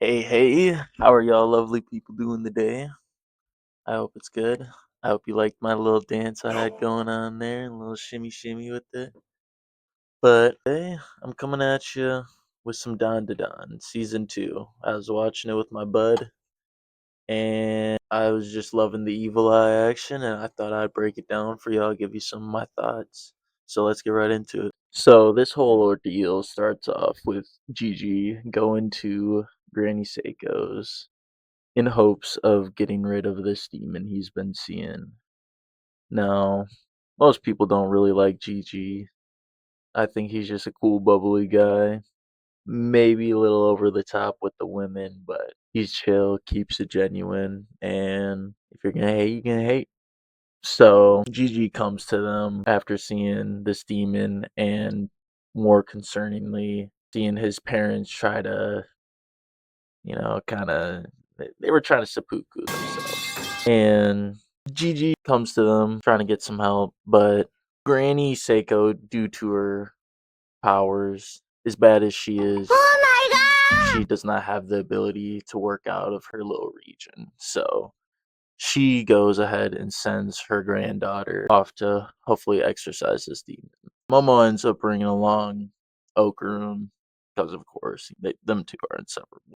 Hey, hey, how are y'all lovely people doing today? I hope it's good. I hope you liked my little dance I had going on there, a little shimmy shimmy with it. But hey, I'm coming at you with some Don to Don season 2. I was watching it with my bud, and I was just loving the evil eye action, and I thought I'd break it down for y'all, give you some of my thoughts. So let's get right into it. So this whole ordeal starts off with Gigi going to Granny Seiko's in hopes of getting rid of this demon he's been seeing. Now, most people don't really like Gigi. I think he's just a cool, bubbly guy. Maybe a little over the top with the women, but he's chill, keeps it genuine, and if you're gonna hate, you can hate. So Gigi comes to them after seeing this demon and more concerningly, seeing his parents try to, kind of, they were trying to seppuku themselves. And Gigi comes to them trying to get some help, but Granny Seiko, due to her powers, as bad as she is, she does not have the ability to work out of her little region. So she goes ahead and sends her granddaughter off to hopefully exorcise this demon. Momo ends up bringing along Okarum because, of course, them two are inseparable.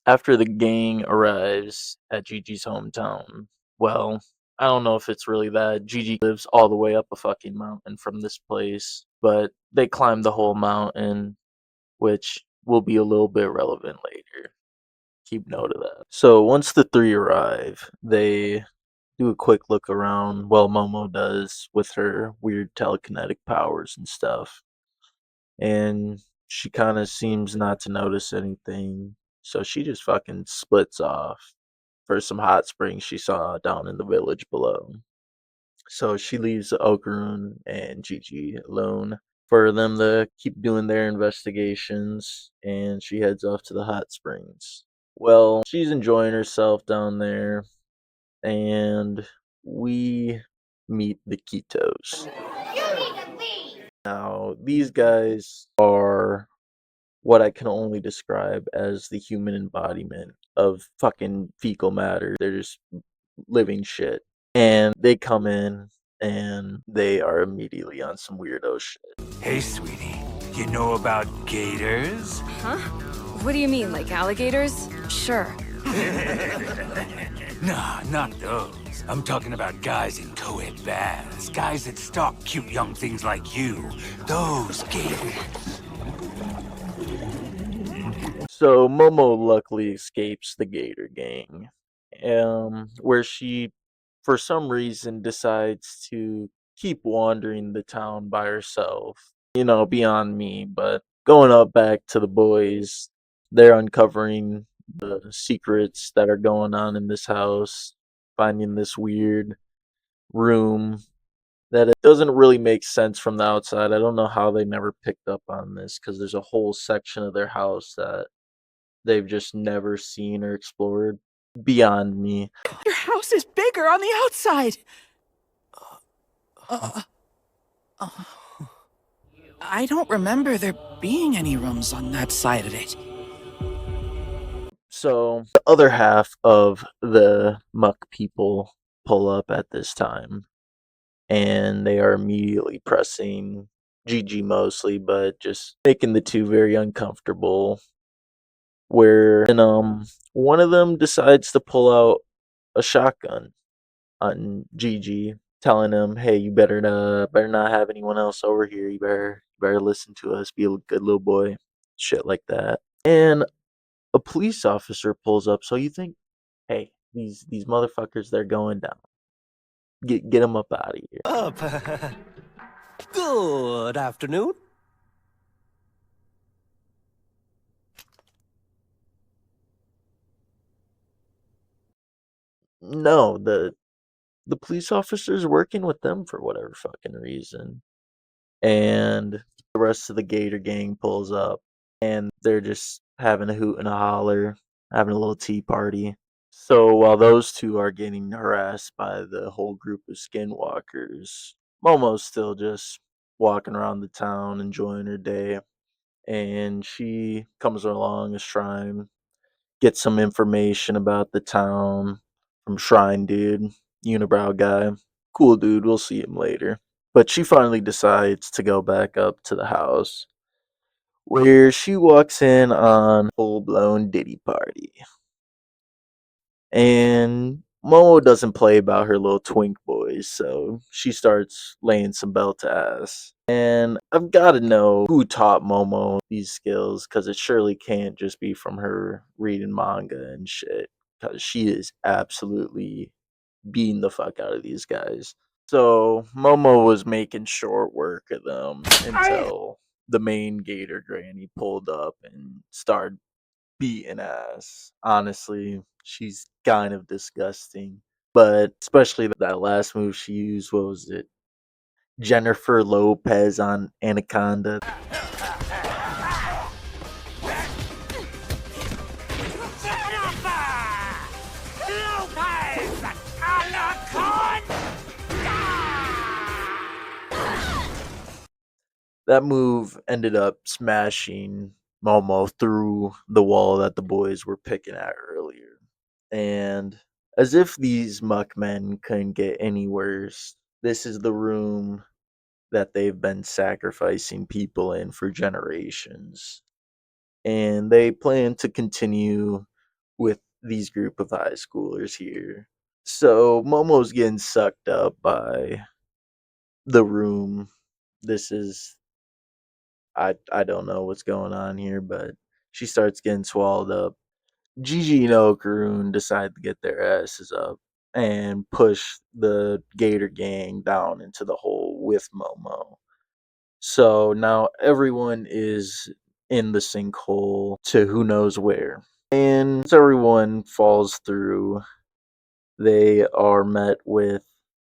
After the gang arrives at Gigi's hometown, well, I don't know if it's really that. Gigi lives all the way up a fucking mountain from this place, but they climb the whole mountain, which will be a little bit relevant later. Keep note of that. So once the three arrive, they do a quick look around. Well, Momo does with her weird telekinetic powers and stuff. And she kind of seems not to notice anything. So she just fucking splits off for some hot springs she saw down in the village below. So she leaves Okarun and Gigi alone for them to keep doing their investigations, and she heads off to the hot springs. Well, she's enjoying herself down there, and we meet the Kitos. Now, these guys are what I can only describe as the human embodiment of fucking fecal matter. They're just living shit. And they come in and they are immediately on some weirdo shit. Hey, sweetie. You know about gators? Huh? What do you mean, like alligators? Sure. Nah, not those. I'm talking about guys in co-ed baths. Guys that stalk cute young things like you. Those gators. So Momo luckily escapes the Gator Gang, where she, for some reason, decides to keep wandering the town by herself. Beyond me, but going up back to the boys, they're uncovering the secrets that are going on in this house, finding this weird room that it doesn't really make sense from the outside. I don't know how they never picked up on this because there's a whole section of their house that they've just never seen or explored. Beyond me. Your house is bigger on the outside. Uh, uh, I don't remember there being any rooms on that side of it. So the other half of the muck people pull up at this time, and they are immediately pressing Gigi mostly, but just making the two very uncomfortable. Where and one of them decides to pull out a shotgun on Gigi, telling him, "Hey, you better not have anyone else over here. You better listen to us. Be a good little boy." Shit like that. And a police officer pulls up. So you think, hey, these motherfuckers, they're going down. Get them up out of here. Up. Good afternoon. No, the police officer's working with them for whatever fucking reason. And the rest of the Gator gang pulls up, and they're just having a hoot and a holler, having a little tea party. So while those two are getting harassed by the whole group of skinwalkers, Momo's still just walking around the town enjoying her day, and she comes along a shrine get some information about the town from Shrine Dude, Unibrow guy. Cool dude, we'll see him later. But she finally decides to go back up to the house where she walks in on full blown Diddy party. And Momo doesn't play about her little twink boys, so she starts laying some belt to ass. And I've got to know who taught Momo these skills, because it surely can't just be from her reading manga and shit, because she is absolutely beating the fuck out of these guys. So Momo was making short work of them until the main Gator Granny pulled up and started beating ass. Honestly, she's kind of disgusting. But especially that last move she used, what was it? Jennifer Lopez on Anaconda. That move ended up smashing Momo through the wall that the boys were picking at earlier. And as if these muckmen couldn't get any worse, this is the room that they've been sacrificing people in for generations. And they plan to continue with these group of high schoolers here. So Momo's getting sucked up by the room. This is I don't know what's going on here, but she starts getting swallowed up. Gigi and Okaroon decide to get their asses up and push the Gator Gang down into the hole with Momo. So now everyone is in the sinkhole to who knows where. And as everyone falls through, they are met with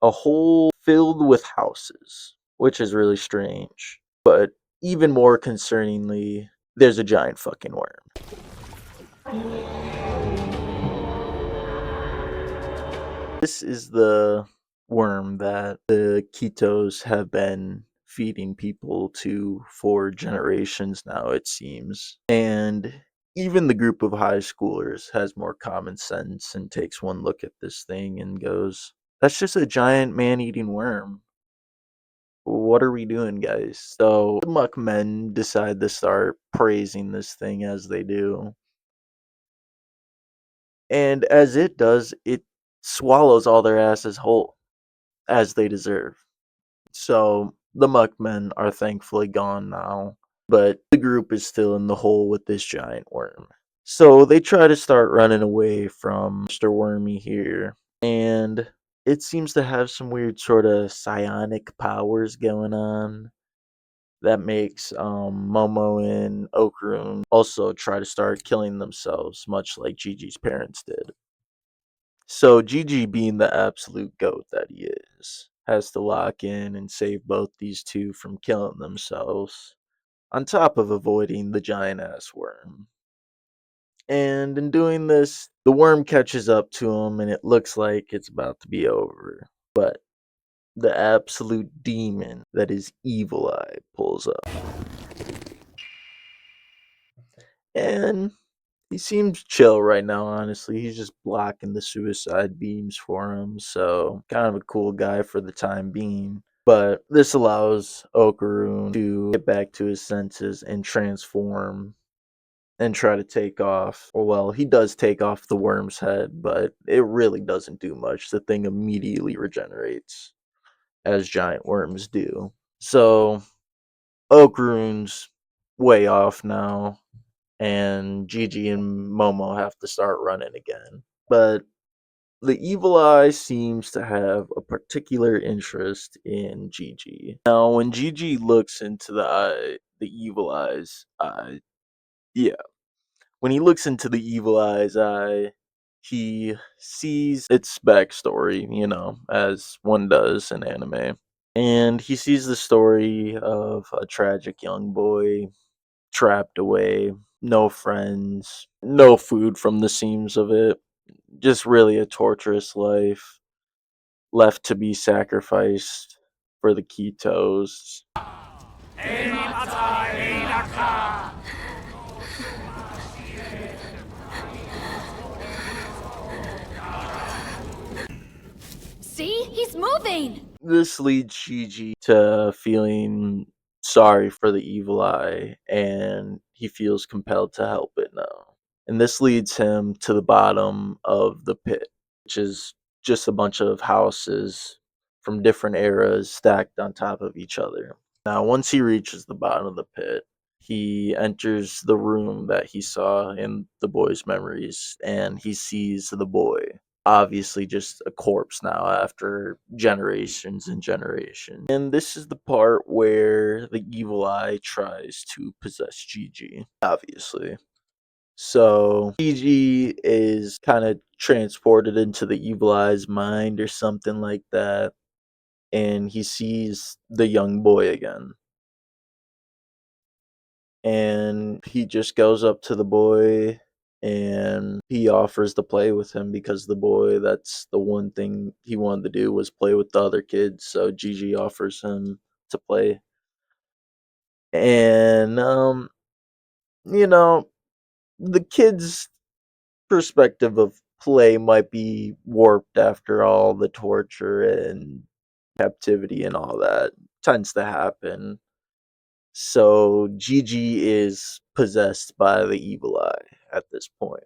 a hole filled with houses, which is really strange. But even more concerningly, there's a giant fucking worm. This is the worm that the Kitos have been feeding people to for generations now, it seems. And even the group of high schoolers has more common sense and takes one look at this thing and goes, that's just a giant man eating worm. What are we doing, guys? So the Muckmen decide to start praising this thing as they do. And as it does, it swallows all their asses whole, as they deserve. So the Muckmen are thankfully gone now, but the group is still in the hole with this giant worm. So they try to start running away from Mr. Wormy here, and it seems to have some weird sort of psionic powers going on that makes Momo and Okaroon also try to start killing themselves, much like Gigi's parents did. So Gigi, being the absolute goat that he is, has to lock in and save both these two from killing themselves, on top of avoiding the giant ass worm. And in doing this, the worm catches up to him and it looks like it's about to be over. But the absolute demon that is Evil Eye pulls up. And he seems chill right now, honestly. He's just blocking the suicide beams for him, so kind of a cool guy for the time being. But this allows Okaroon to get back to his senses and transform and try to take off. Well, he does take off the worm's head, but it really doesn't do much. The thing immediately regenerates, as giant worms do. So Okaroon's way off now, and Gigi and Momo have to start running again. But the Evil Eye seems to have a particular interest in Gigi. Now, when Gigi looks into the Evil Eye's eye, yeah, when he looks into the Evil Eye's eye, he sees its backstory, as one does in anime. And he sees the story of a tragic young boy trapped away, no friends, no food from the seams of it, just really a torturous life, left to be sacrificed for the Kitos. See? He's moving! This leads Gigi to feeling sorry for the evil eye, and he feels compelled to help it now. And this leads him to the bottom of the pit, which is just a bunch of houses from different eras stacked on top of each other. Now, once he reaches the bottom of the pit, he enters the room that he saw in the boy's memories, and he sees the boy, obviously just a corpse now after generations and generations. And this is the part where the evil eye tries to possess Gigi, obviously. So Gigi is kind of transported into the evil eye's mind or something like that, and he sees the young boy again. And he just goes up to the boy and he offers to play with him because the boy, that's the one thing he wanted to do, was play with the other kids. So Gigi offers him to play. And you know, the kid's perspective of play might be warped after all the torture and captivity and all that tends to happen. So Gigi is possessed by the evil eye at this point.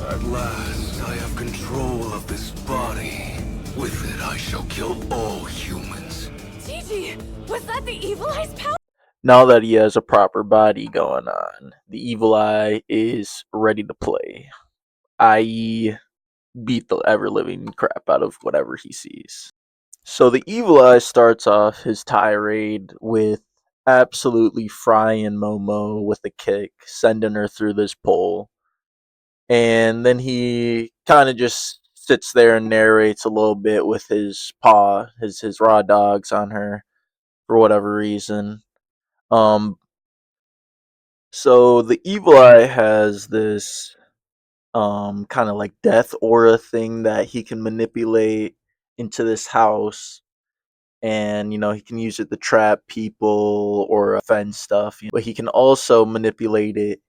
At last, I have control of this body. With it, I shall kill all humans. Gigi! Was that the Evil Eye's power? Now that he has a proper body going on, the evil eye is ready to play, i.e., beat the ever living crap out of whatever he sees. So the evil eye starts off his tirade with absolutely frying Momo with a kick, sending her through this pole. And then he kind of just sits there and narrates a little bit with his paw, his raw dogs on her for whatever reason. Um, so the evil eye has this kind of like death aura thing that he can manipulate into this house, and he can use it to trap people or offend stuff, but he can also manipulate it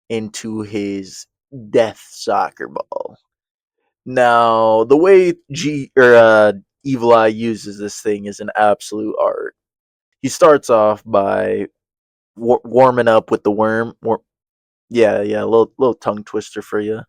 into his death soccer ball. Now, the way Evil Eye uses this thing is an absolute art. He starts off by warming up with the worm. Yeah, a little tongue twister for you.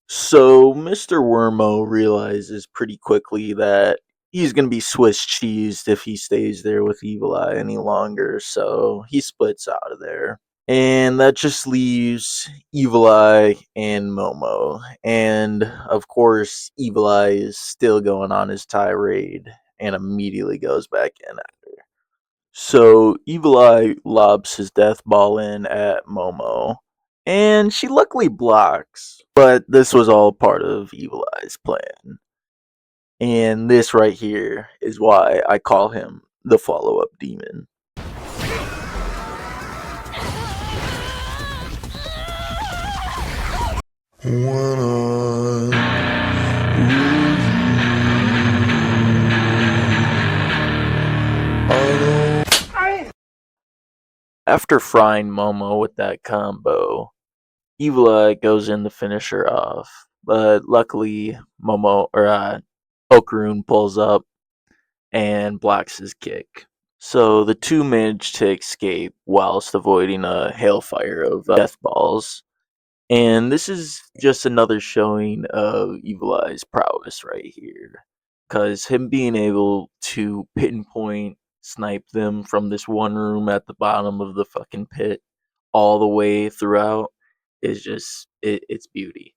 So Mr. Wormo realizes pretty quickly that he's gonna be Swiss cheesed if he stays there with Evil Eye any longer, so he splits out of there. And that just leaves Evil Eye and Momo. And of course, Evil Eye is still going on his tirade and immediately goes back in at her. So Evil Eye lobs his death ball in at Momo, and she luckily blocks. But this was all part of Evil Eye's plan. And this right here is why I call him the follow up demon. After frying Momo with that combo, Evil Eye goes in to finish her off, but luckily Okarun pulls up and blocks his kick. So the two manage to escape whilst avoiding a hailfire of death balls. And this is just another showing of Evil Eye's prowess right here. Because him being able to pinpoint snipe them from this one room at the bottom of the fucking pit all the way throughout is just, it's beauty.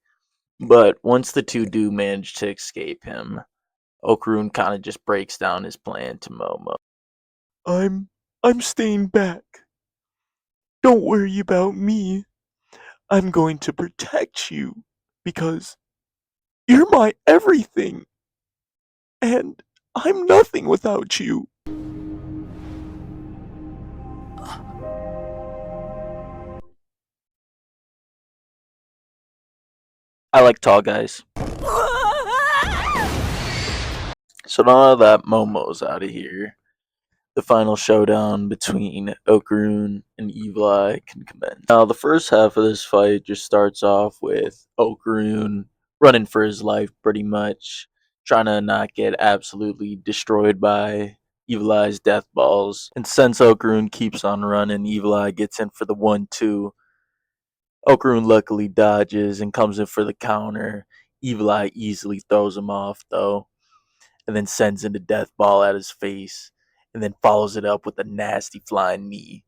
But once the two do manage to escape him, Okarun kind of just breaks down his plan to Momo. I'm staying back. Don't worry about me. I'm going to protect you because you're my everything. And I'm nothing without you. I like tall guys. So now that Momo's out of here, the final showdown between Okarun and Evil Eye can commence. Now, the first half of this fight just starts off with Okarun running for his life pretty much, trying to not get absolutely destroyed by Evil Eye's death balls. And since Okarun keeps on running, Evil Eye gets in for the 1-2. Okarun luckily dodges and comes in for the counter. Evil Eye easily throws him off though, and then sends in the death ball at his face, and then follows it up with a nasty flying knee.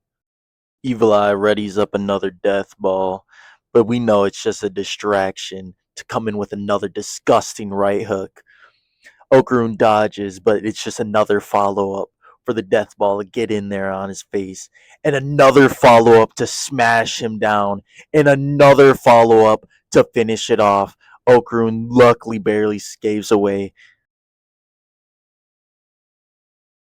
Evil Eye readies up another death ball, but we know it's just a distraction to come in with another disgusting right hook. Okarun dodges, but it's just another follow up for the death ball to get in there on his face, and another follow up to smash him down, and another follow up to finish it off. Okarun luckily barely escapes away.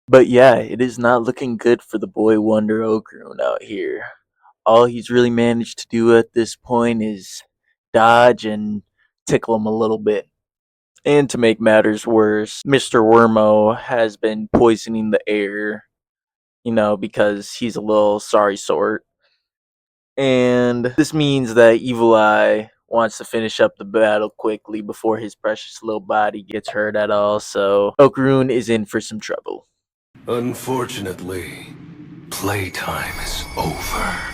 But yeah, it is not looking good for the boy wonder Okarun out here. All he's really managed to do at this point is dodge and tickle him a little bit. And to make matters worse, Mr. Wormo has been poisoning the air, because he's a little sorry sort. And this means that Evil Eye wants to finish up the battle quickly before his precious little body gets hurt at all, so Okarun is in for some trouble. Unfortunately, playtime is over.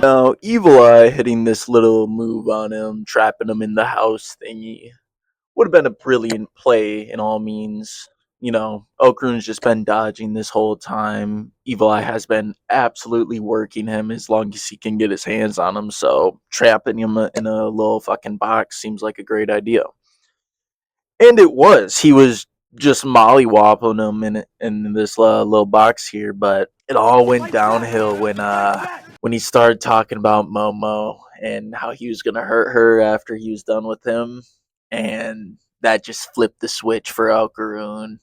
Now, Evil Eye hitting this little move on him, trapping him in the house thingy, would have been a brilliant play in all means. Okarun's just been dodging this whole time. Evil Eye has been absolutely working him as long as he can get his hands on him, so trapping him in a little fucking box seems like a great idea. And it was. He was just mollywopping him in this little box here, but it all went downhill when he started talking about Momo and how he was gonna hurt her after he was done with him, and that just flipped the switch for Okarun.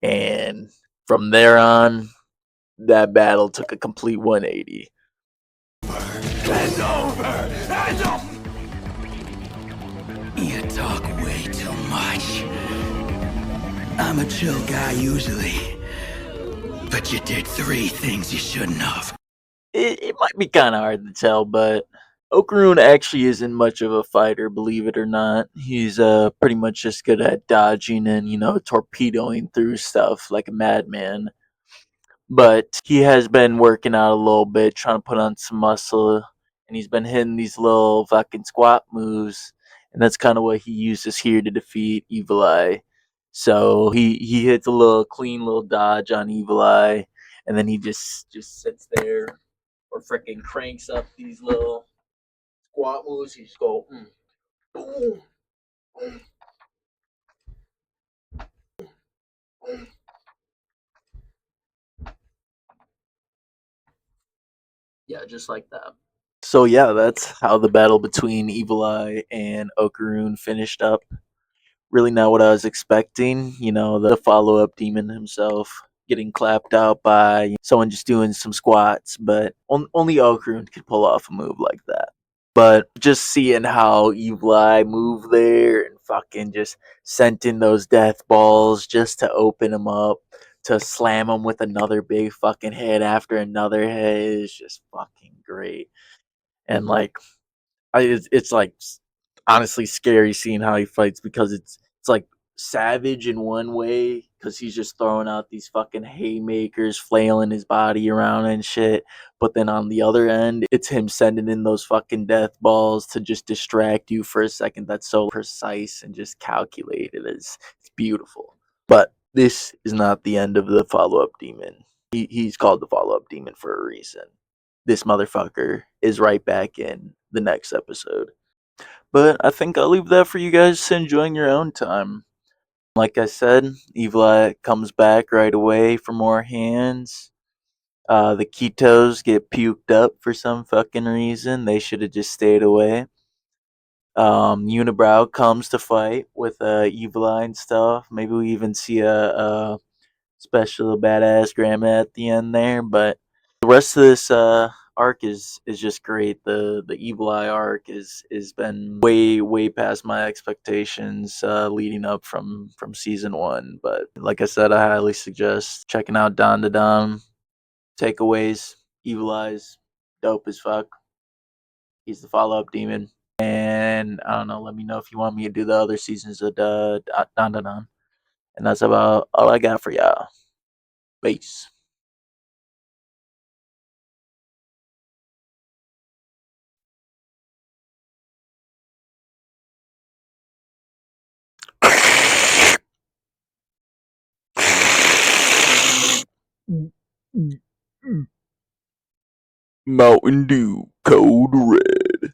And from there on, that battle took a complete 180. It's over! It's over! You talk way too much. I'm a chill guy usually, but you did 3 things you shouldn't have. It might be kind of hard to tell, but Okarun actually isn't much of a fighter, believe it or not. He's pretty much just good at dodging and torpedoing through stuff like a madman. But he has been working out a little bit, trying to put on some muscle, and he's been hitting these little fucking squat moves, and that's kind of what he uses here to defeat Evil Eye. So he hits a little clean little dodge on Evil Eye, and then he just sits there or freaking cranks up these little squat moves. You just go, boom, boom, boom. Yeah, just like that. So yeah, that's how the battle between Evil Eye and Okarun finished up. Really not what I was expecting. The follow up demon himself getting clapped out by someone just doing some squats, but only Okarun could pull off a move like that. But just seeing how Evil Eye moved there and fucking just sent in those death balls just to open him up, to slam him with another big fucking hit after another hit is just fucking great. And like, it's like honestly scary seeing how he fights because it's like savage in one way because he's just throwing out these fucking haymakers, flailing his body around and shit. But then on the other end, it's him sending in those fucking death balls to just distract you for a second. That's so precise and just calculated. It's beautiful. But this is not the end of the follow up demon. He's called the follow up demon for a reason. This motherfucker is right back in the next episode. But I think I'll leave that for you guys to enjoy in your own time. Like I said, Evil Eye comes back right away for more hands. The Ketos get puked up for some fucking reason. They should have just stayed away. Unibrow comes to fight with Evil Eye and stuff. Maybe we even see a special badass grandma at the end there. But the rest of this arc is just great. The Evil Eye arc is been way past my expectations leading up from season one. But like I said, I highly suggest checking out Don to Don. Takeaways: Evil Eyes, dope as fuck. He's the follow up demon. And I don't know, let me know if you want me to do the other seasons of Don Don Don. And that's about all I got for y'all. Peace. Mountain Dew, Code Red.